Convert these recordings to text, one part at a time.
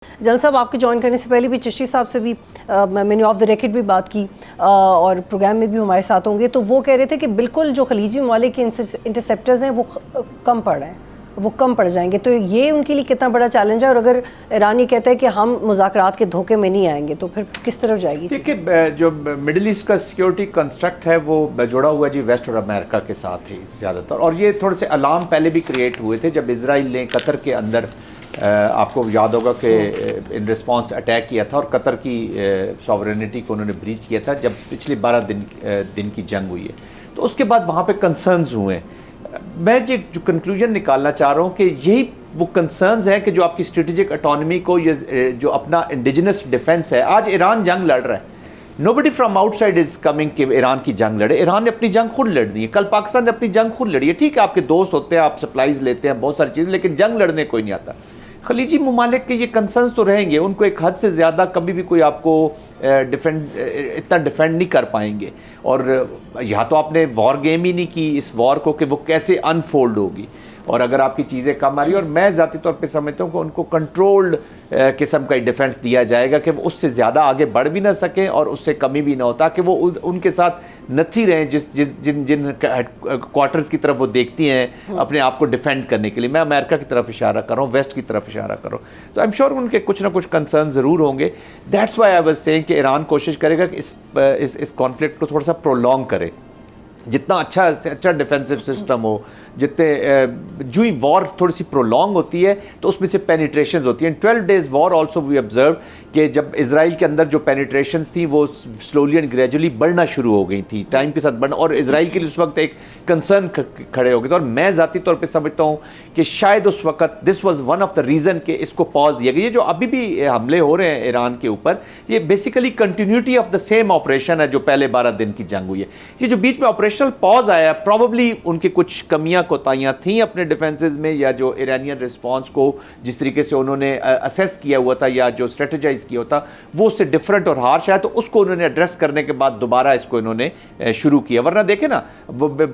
جلال صاحب آپ کے جوائن کرنے سے پہلے بھی چشتی صاحب سے بھی میں نے آف دا ریکارڈ بھی بات کی اور پروگرام میں بھی ہمارے ساتھ ہوں گے، تو وہ کہہ رہے تھے کہ بالکل جو خلیجی ممالک کے انٹرسیپٹرز ہیں وہ کم پڑ رہے ہیں، وہ کم پڑ جائیں گے، تو یہ ان کے لیے کتنا بڑا چیلنج ہے؟ اور اگر ایران یہ کہتا ہے کہ ہم مذاکرات کے دھوکے میں نہیں آئیں گے تو پھر کس طرف جائے گی؟ دیکھیں جو مڈل ایسٹ کا سیکیورٹی کنسٹرکٹ ہے وہ جڑا ہوا جی ویسٹ اور امریکہ کے ساتھ ہی زیادہ تر، اور یہ تھوڑے سے الارم پہلے بھی کریٹ ہوئے تھے جب اسرائیل نے قطر کے اندر آپ کو یاد ہوگا کہ ان ریسپانس اٹیک کیا تھا اور قطر کی ساورینٹی کو انہوں نے بریچ کیا تھا جب پچھلی 12 دن کی جنگ ہوئی ہے، تو اس کے بعد وہاں پہ کنسرنز ہوئے ہیں۔ میں جو کنکلوژن نکالنا چاہ رہا ہوں کہ یہی وہ کنسرنز ہیں کہ جو آپ کی اسٹریٹجک اٹانومی کو جو اپنا انڈیجنس ڈیفنس ہے، آج ایران جنگ لڑ رہا ہے، nobody from out side is coming کہ ایران کی جنگ لڑے، ایران نے اپنی جنگ خود لڑنی ہے، کل پاکستان نے اپنی جنگ خود لڑی ہے، ٹھیک ہے آپ کے دوست ہوتے ہیں، آپ سپلائیز لیتے ہیں بہت ساری چیزیں، لیکن جنگ لڑنے کوئی نہیں آتا۔ خلیجی ممالک کے یہ کنسرنز تو رہیں گے، ان کو ایک حد سے زیادہ کبھی بھی کوئی آپ کو اتنا ڈیفینڈ نہیں کر پائیں گے، اور یا تو آپ نے وار گیم ہی نہیں کی اس وار کو کہ وہ کیسے انفولڈ ہوگی، اور اگر آپ کی چیزیں کم آ رہی ہیں، اور میں ذاتی طور پہ سمجھتا ہوں کہ ان کو کنٹرولڈ قسم کا ڈیفنس دیا جائے گا کہ وہ اس سے زیادہ آگے بڑھ بھی نہ سکیں اور اس سے کمی بھی نہ ہوتا، کہ وہ ان کے ساتھ نتھی رہیں جن کوارٹرز کی طرف وہ دیکھتی ہیں اپنے آپ کو ڈیفینڈ کرنے کے لیے۔ میں امریکہ کی طرف اشارہ کر رہا ہوں، ویسٹ کی طرف اشارہ کر رہا ہوں، تو آئی ایم شیور ان کے کچھ نہ کچھ کنسرن ضرور ہوں گے۔ That's why I was saying کہ ایران کوشش کرے گا کہ اس کانفلکٹ کو تھوڑا سا پرولونگ کرے، جتنا اچھا ڈیفینسو سسٹم ہو، جتنے جو ہی وار تھوڑی سی پرولونگ ہوتی ہے تو اس میں سے پینیٹریشنز ہوتی ہیں۔ 12 days war also we observe کہ جب اسرائیل کے اندر جو پینیٹریشنز تھیں وہ سلولی اینڈ گریجولی بڑھنا شروع ہو گئی تھیں، ٹائم کے ساتھ بڑھنا، اور اسرائیل کے لیے اس وقت ایک کنسرن کھڑے ہو گئے تھے، اور میں ذاتی طور پہ سمجھتا ہوں کہ شاید اس وقت this was one of the reason کہ اس کو پاز دیا گیا۔ یہ جو ابھی بھی حملے ہو رہے ہیں ایران کے اوپر، یہ basically continuity of the same operation ہے جو پہلے 12 دن کی جنگ ہوئی ہے۔ یہ جو بیچ میں آپریشنل پاز آیا، پروبیبلی ان کی کچھ کمیاں کوتاہیاں تھیں اپنے ڈیفنسز میں، یا جو ایرانین ریسپانس کو جس طریقے سے انہوں نے اسیس کیا ہوا تھا یا جو اسٹریٹجائز کیا ہوتا وہ اس سے ڈفرنٹ اور ہارش ہے، تو اس کو انہوں نے ایڈریس کرنے کے بعد دوبارہ اس کو انہوں نے شروع کیا۔ ورنہ دیکھیں نا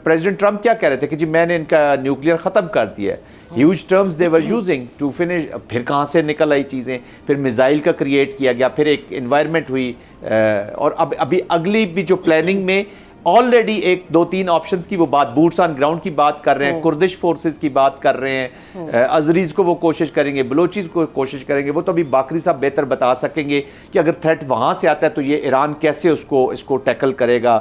پریزیڈنٹ ٹرمپ کیا کہہ رہے تھے کہ جی میں نے ان کا نیوکلیئر ختم کر دیا ہے، huge terms they were using to finish, پھر کہاں سے نکل آئی چیزیں، پھر میزائل کا کریٹ کیا گیا، پھر ایک انوائرمنٹ ہوئی، اور ابھی اگلی بھی جو پلاننگ میں آلریڈی ایک 2-3 آپشنز کی وہ بات، بوٹس آن گراؤنڈ کی بات کر رہے ہیں، کردش فورسز کی بات کر رہے ہیں، ازریز کو وہ کوشش کریں گے، بلوچیز کو کوشش کریں گے، وہ تو ابھی باقری صاحب بہتر بتا سکیں گے کہ اگر تھریٹ وہاں سے آتا ہے تو یہ ایران کیسے اس کو ٹیکل کرے گا،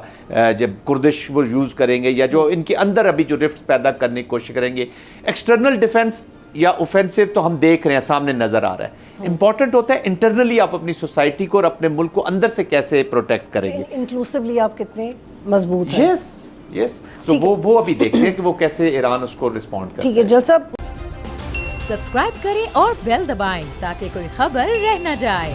جب کردش وہ یوز کریں گے یا جو ان کے اندر ابھی جو رفٹ پیدا کرنے کی کوشش کریں گے۔ ایکسٹرنل ڈیفنس یا اوفینسو تو ہم دیکھ رہے ہیں، سامنے نظر آ رہا ہے، امپورٹنٹ ہوتا ہے انٹرنلی آپ اپنی سوسائٹی کو اور اپنے ملک کو اندر سے کیسے پروٹیکٹ کریں گے، انکلوسیولی آپ کتنے مضبوط ہیں۔ یس تو وہ ابھی دیکھتے ہیں کہ وہ کیسے ایران اس کو رسپونڈ کرتا ہے۔ ٹھیک ہے جلال صاحب، سبسکرائب کریں اور بیل دبائیں تاکہ کوئی خبر رہ نہ جائے۔